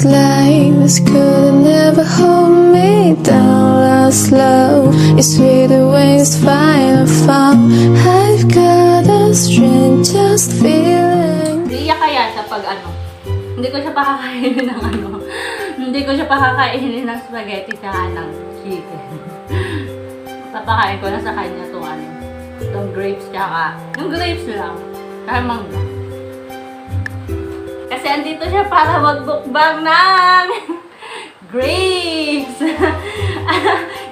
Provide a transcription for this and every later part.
Life is could never hold me down. Lost love is with the wings fire found. I've got a strangest feeling. Hindi iya kaya siya pag hindi ko siya pakakainin ng hindi ko siya pakakainin ng spaghetti tsaka ng chicken. Papakain ko na sa kanya itong grapes tsaka, yung grapes lang, tsaka mangga. Kasi andito siya para magbukbang ng grapes.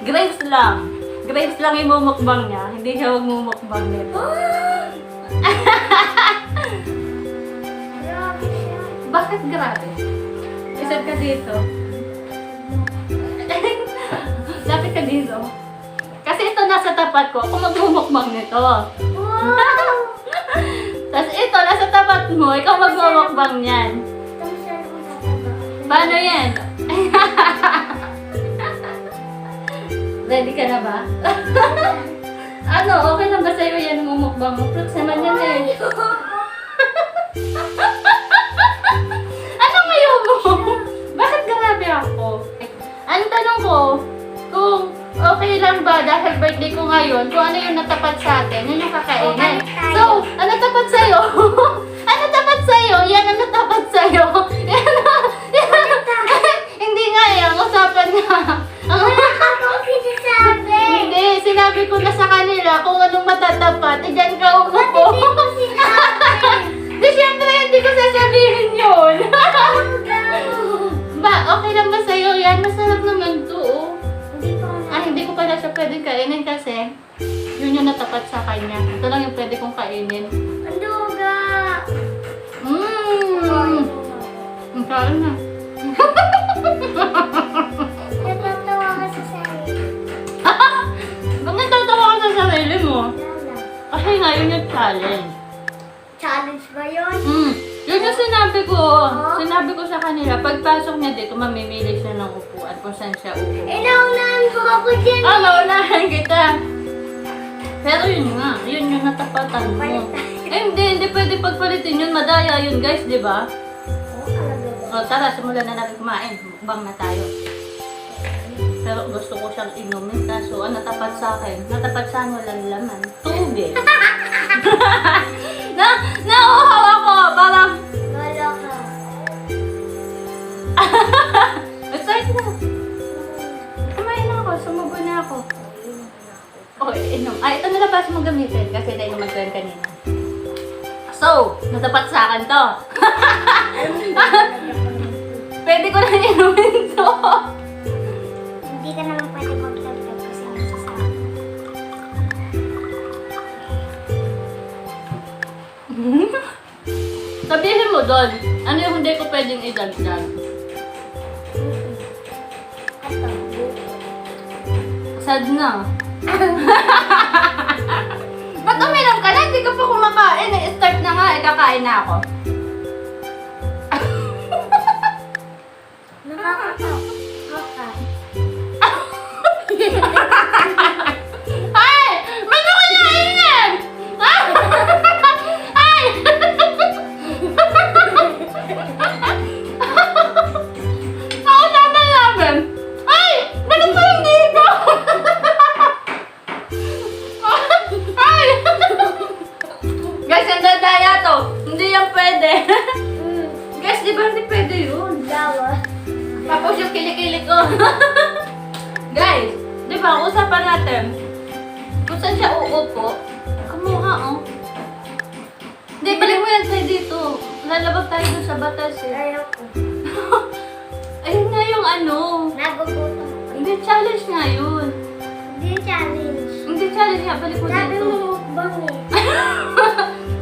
Grapes lang. Grapes lang yung mumukbang niya. Hindi siya magmumukbang nito. Bakit grabe? Isad ka dito. Lapit ka dito. Kasi ito nasa tapat ko. Ako magmumukbang nito. Tapos ito, nasa tapat mo, ikaw magmumukbang niyan. Paano yan? Ready ka na ba? Ano, okay lang ba sa'yo yan mumukbang mo? Fruits naman yan eh. Ano ngayon mo? Bakit grabe ako? Ang tanong ko, kung okay lang ba dahil birthday ko ngayon, kung ano yung natapat sa atin, yun yung kakainin. So, ano tapat sa'yo? Ano tapat sa'yo? Yan ang natapat sa'yo. Hindi nga eh, ang usapan nga. Hindi, sinabi ko na sa kanila kung anong matatapat. Eh, dyan ka umupo. Di, syempre, hindi ko sasabihin yun. Ba, okay lang ba sa'yo yan? Masarap naman to, oh. Hindi ko pala siya pwedeng kainin kasi yun yung natapat sa kanya. Ito lang yung pwede kong kainin. Anduga! Ang kain na. Natatawa ka sa sarili. Ba't natatawa ka sa sarili mo? Lala. Kasi nga yun yung challenge. Challenge ba yun? Yun yung sinabi ko. Sinabi ko sa kanila, pagpasok niya dito, mamimili siya ng upuan kung saan siya uupo. Naunahan ko ako dyan. Naunahan kita. Pero yun nga, yun yung natapatan mo. Hindi pwede pagpalitin yun. Madaya yun guys, di ba? O tara, simulan na natin kumain. Mukbang na tayo. Pero gusto ko siyang inumin. Kaso ang natapat sa akin, natapat sa akin walang laman. Tubig. Nauuhaw ako. Parang, Wala ka. excited na. Kumain na ako, sumubo na ako. Okay, inom. Ito nalabas mo gamitin kasi nainuman ko yan kanina. So, natapat sa akin to. Pwede ko na inumin to. Hindi ka naman pwede maglagdag kasi nasasama. Sabihin mo doon, ano yung hindi ko pwedeng idagdag? Ito. Sad na. Ba't uminom ka na? Hindi ka pa kumakain. Start na nga, kakain na ako. Nakakatawa. Ay! Ba't ako nainan? Ay! Ako tama namin. Ay! Bakit pa yung dito? Ay! Guys, ang dadaya to. Hindi yan pwede. Guys, di ba hindi pwede yun? Dawa. Tapos yung kilikili ko. Guys, di ba, usapan natin kung saan siya uupo. Kumuha, oh. Hindi, balik mo yan tayo dito. Lalabag tayo dun sa batas, eh. Ayoko. Ayun nga yung Nagugutom ako. Hindi, challenge nga yun. Hindi challenge. Hindi challenge nga, balik mo Sabi dito. mo mukbang eh.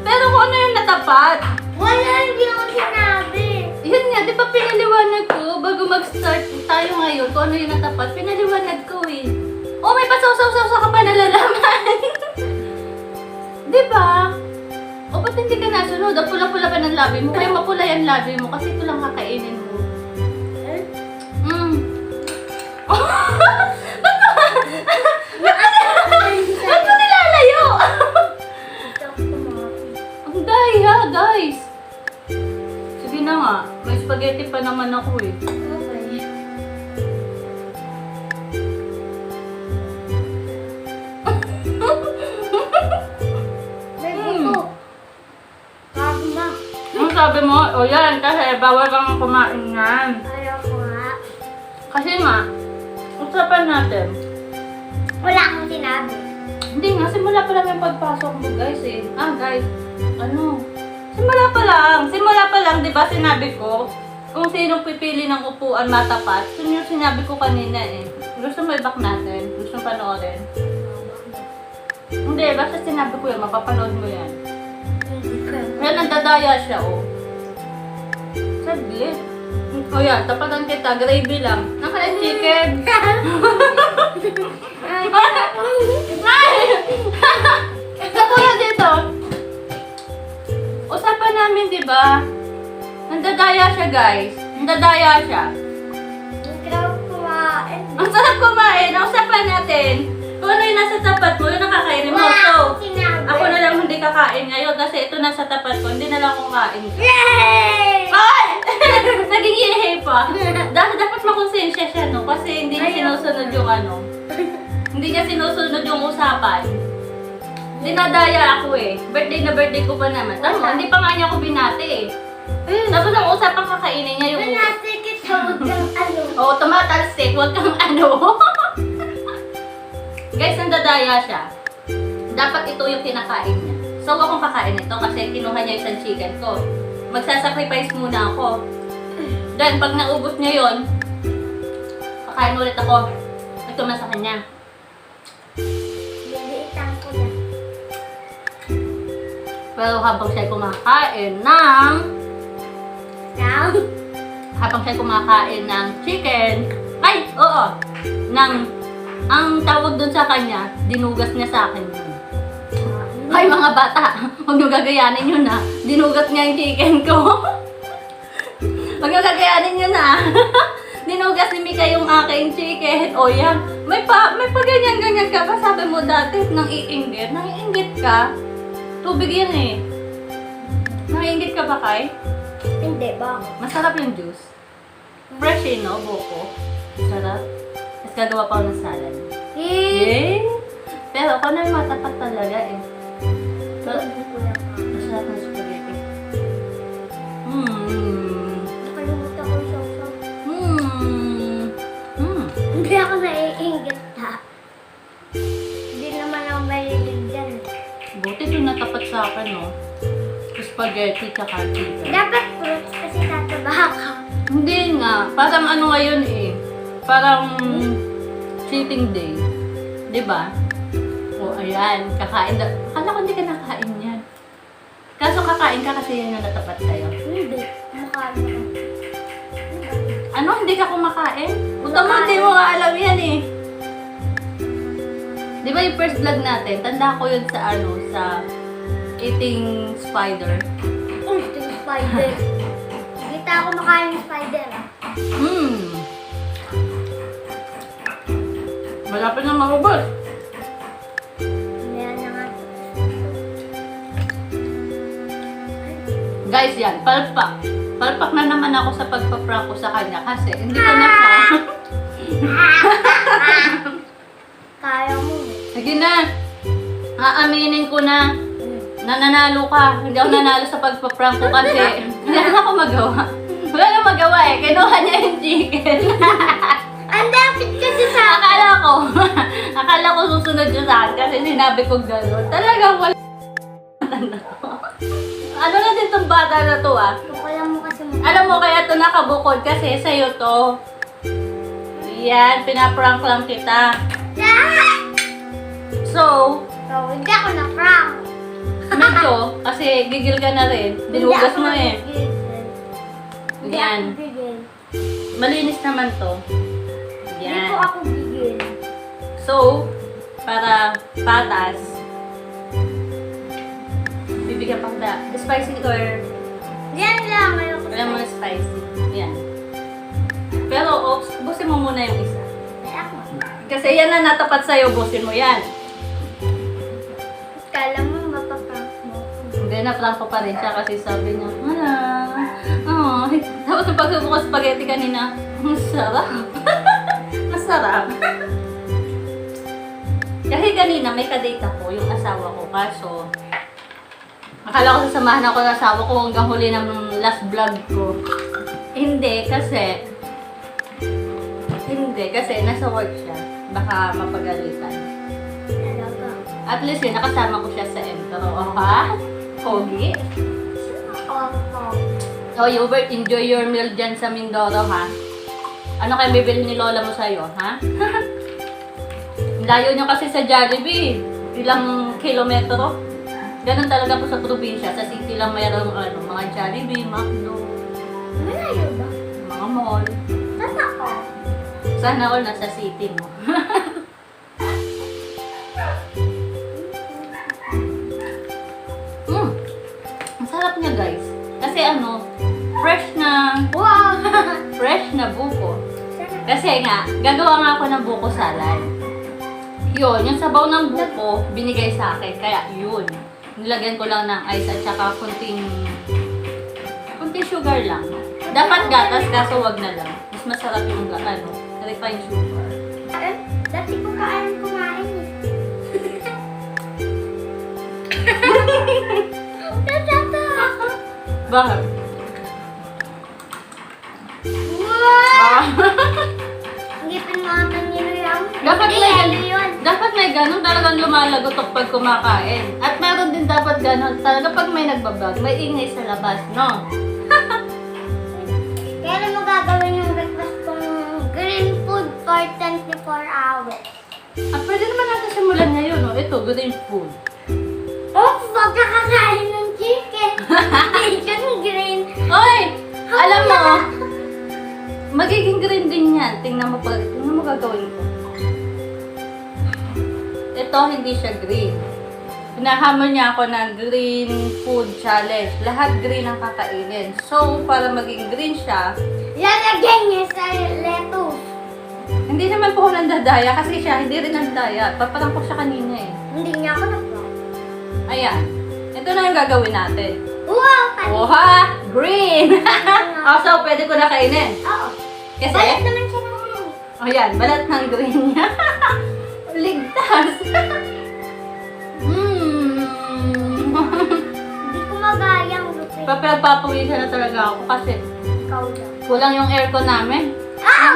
Pero kung ano yung natapat. Wala, hindi ako sinabi. Yun nga, di ba pinaliwanag ko bago mag-start tayo ngayon kung ano yung natapat, pinaliwanag ko eh. Oh, may pasaw-saw-saw ka pa nalalaman. Di ba? O, ba't hindi ka nasunod? Ang pula-pula pa ng labi mo. Kaya mapula yung labi mo kasi ito lang kakainin mo. Ba't mo nilalayo? Ito ako tumakas. Ang daya, guys. Sige na nga, may spaghetti pa naman naman ako eh. Okay. Baby ko. Kagma. Ang sabi mo, o yan, kasi bawal kang kumain yan. Ayaw ko nga. Kasi nga, usapan natin. Wala akong sinabi. Hindi nga, simula pa lang yung pagpasok mo guys eh. Guys, ano? Simula pa lang, di ba sinabi ko, kung sino pipili ng upuan matapat, yun yung sinabi ko kanina eh. Gusto mo i-back natin? Gusto mo panoorin? Hindi, basta sinabi ko yan, mapapanood mo yan. Hindi ko. Kaya nandadaya siya, oh. Saglit. O yan, tapatan kita, gravy lang. Nakalang chicken. Ay! Kapuya dito. Usapan namin, di ba? Nandadaya siya, guys. Nandadaya siya. Grabe kumain. Ang sarap kumain. Usapan natin. Kung ano yung nasa tapat mo, yun ang kakainin mo. Wala So, akong sinabi. ako na lang hindi kakain ngayon kasi ito nasa tapat ko. Hindi na lang ako kain. Yay! Ay! Naging yehe pa. Dapat makonsensya siya, no? Kasi hindi niya sinusunod yung ano. Hindi niya sinusunod yung usapan. Dinadaya ako eh. Birthday na birthday ko pa naman. Tama, hindi pa nga niya ako binati eh. Tapos ang usapang kakainin niya yung upo. Pinasikit sa huwag kang ano. Oo, tumatalsik. Huwag kang ano. Guys, nandadaya siya. Dapat ito yung kinakain niya. So, akong kakain ito kasi kinuha niya isang chicken ko. Magsasacrifice muna ako. Then, pag naubos niya yon, kakain ulit ako. Ito man sa kanya. Liliitan ko na. Pero habang siya kumakain ng chicken, ay, oo, ang tawag dun sa kanya, dinugas niya sa akin yun. Ay, mga bata, huwag niyo gagayanin yun ha. Dinugas niya yung chicken ko. Huwag niyo gagayanin yun ha. Dinugas ni Mika yung aking chicken. O yan, may pa ganyan-ganyan ka pa. Sabi mo dati, nang iinggit ka. Tubig yan eh. Nangiinggit ka ba, Kai? Hindi ba? Masarap yung juice. Fresh eh, no? Buko. Masarap. Tapos gagawa pa ako ng salad. Eh. Eh? Pero ako na yung matapat talaga eh. Pero, Hindi ko na. masarap ng spaghetti. Nakalimutan ko yung sausaw. Hindi ako naiinggit ha. Hindi naman ako mahilig dyan. Buti yung natapat sa akin, no? Spaghetti tsaka chicken. Dapat fruits kasi tatabaha ka. Hindi nga. Parang ano ngayon eh. Parang cheating day. Diba? O, ayan. Kakain. Akala ko hindi ka nakain yan. Kaso kakain ka kasi yan yung natapat sa'yo. Hindi. Mukha mo. Ano? Hindi ka kumakain? Puta mo, hindi mo nga alam yan eh. Di ba yung first vlog natin? Tanda ko yun sa ano, sa eating spider. Ito yung spider. Kita ako makain ng spider ah. Malapit na mahubos. Ayan na nga. Guys, yan. Palpak. Palpak na naman ako sa pagpa-prank ko sa kanya kasi hindi ko na siya. Kaya mo. Sige na. Aaminin ko na nananalo ka. Hindi ako nanalo sa pagpa-prank ko kasi wala na ako magawa. Wala na magawa eh. Kinuha niya yung chicken. Ang dapit kasi sa Akala ko susunod yun sa akin kasi sinabi ko gano'n. Talagang wala. Ano na din tong bata na to ah? Wala mo kasi mo. Alam mo kaya to nakabukod kasi sa'yo to. Yan, pinaprank lang kita. So, So, hindi ako na-prank. medyo, kasi gigil ka na rin. Dinugas mo eh. Hindi Yan. ako gigil. Malinis naman to. Hindi Yan. po ako gigil. So, para patas, bibigyan pa kita. Spicy or Yan lang. Ayoko wala mo na spicy. Yan. Pero, busin mo muna yung isa. Ay, ako. Kasi yan na natapat sa'yo, busin mo yan. Kala mo mapaprank mo. Hindi, na-prank ko pa rin siya kasi sabi niya, ay, Tapos yung pagsubok ko spaghetti kanina, masarap. Masarap. Kasi kanina may kadate ako, yung asawa ko. Kaso, akala ko sasamahan ako ng asawa ko hanggang huli ng last vlog ko. Hindi, kasi nasa work siya. Baka mapagalitan. Talaga. At least yun, nakasama ko siya sa intro. O ha? Pogi? Opo. Oh, you will enjoy your meal dyan sa Mindoro, ha? Ano kayo bibili ni Lola mo sa'yo, ha? Layo nyo kasi sa Jollibee. Ilang kilometro. Ganun talaga po sa probinsya. Sa city lang mayroong mga Jollibee, McDo, Malayo ba? mga mall. Saan ako? Sana all nasa city mo. Ang sarap niya, guys. Kasi fresh na buko. Kasi nga, gagawa nga ako ng buko salad. Yun, yung sabaw ng buko, binigay sa akin. Kaya yun. Nilagyan ko lang ng ice at saka kunting sugar lang. Dapat gatas, kaso wag na lang. Mas masarap yung refined sugar. Dati ko kumain eh. Bakit? Wow! Ngipin mo ang nilo yan. Dapat may ganun talagang lumalagot pag kumakain. At meron din dapat ganun talaga pag may nagbablog, may ingay sa labas, no? Kailan mo gagawin yung breakfast kong green food for 24 hours? Pwede naman natin simulan ngayon, no? Ito, green food. Oh, wag ka kakain ng chicken. Chicken green. Oy! Alam mo, magiging green din yan. Tingnan mo gagawin ko. Ito, hindi siya green. Pinahamon niya ako ng green food challenge. Lahat green ang kakainin. So, para maging green siya, Lalagyan niya sa lettuce. hindi naman po ako nandadaya kasi siya hindi rin nandaya. Paparang ko siya kanina eh. Hindi niya ako nag-vlog. Ayan. Ito na yung gagawin natin. Wow! Oha! Green! So, pwede ko na kainin. Oo. Kasi, Balat naman siya ng green. ayan, balat ng green niya. Ligtas! Hindi ko magayang lupin. Papagpapawisan na talaga ako kasi Ikaw lang. kulang yung aircon namin. Ah!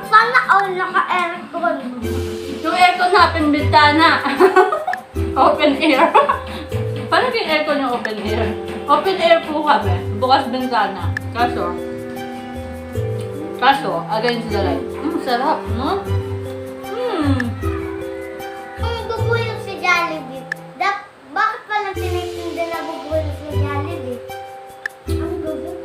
Sana all naka-aircon. Yung aircon natin, bintana. Open air. Paano yung aircon yung open air? Open air po kami. Bukas bintana. Kaso, against the light. Sarap, no? Ang bubuyog si Jollibee. Bakit palang tinitinda na bubuyog si Jollibee? Ang bubuyog.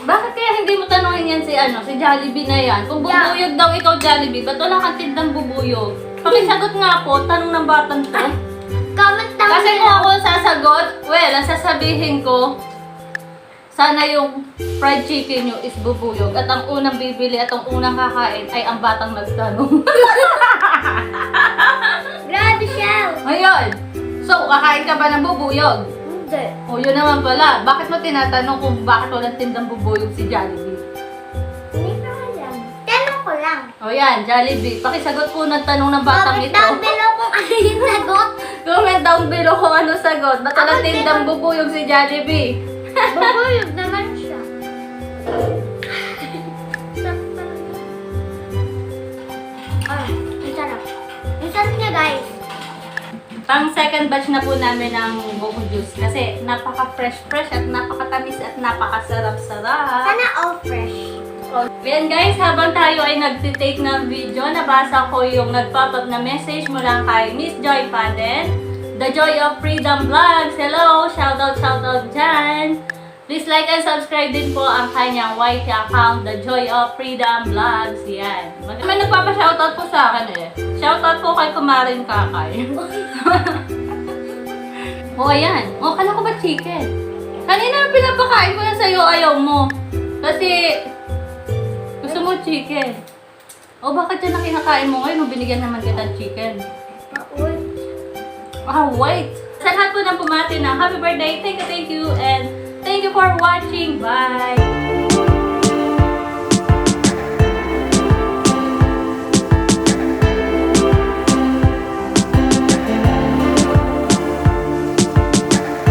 Bakit kaya hindi mo tanongin yan si Jollibee na yan? Kung bubuyog daw ikaw, Jollibee, ba't wala kang tindang bubuyog? Pakisagot nga po, tanong ng batang to. Comment down Kasi below. kung ako sasagot, well, ang sasabihin ko, sana yung fried chicken nyo is bubuyog at ang unang bibili at ang unang kakain ay ang batang nagtanong. Grabe siya. Ngayon, so kakain ka ba ng bubuyog? Hindi. O yun naman pala, bakit mo tinatanong kung bakit walang tindang bubuyog si Jollibee? Hindi ko alam. Tanong ko lang. O yan, Jollibee, pakisagot po ng tanong ng batang Comment ito. down below kung ano yung sagot. Comment down below kung ano sagot. Ba't walang Ako tindang bubuyog si Jollibee? Bubuyog naman siya. Ang sarap. Ang sarap niya, guys. Pang second batch na po namin ng buko juice kasi napaka-fresh at napakatamis at napakasarap-sarap. Sana all fresh. Ayan guys, habang tayo ay nagtitake ng video, nabasa ko yung nagpop-up na message mula kay Miss Joy Paden, The Joy of Freedom Vlogs. Hello! Shoutout dyan! Please like and subscribe din po ang kanyang YT account, The Joy of Freedom Vlogs. Yan. May nagpapa-shoutout po sa akin eh. Shoutout po kay Kumarin Kakay. O ayan. O, kala ko ba chicken? Kanina pinapakain ko na sa'yo, ayaw mo. Kasi gusto mo chicken. O bakit yan na kinakain mo ngayon? Binigyan naman kita chicken. Pauwi. Wait. Sa lahat po ng pumati na happy birthday, thank you, and Thank you for watching. Bye!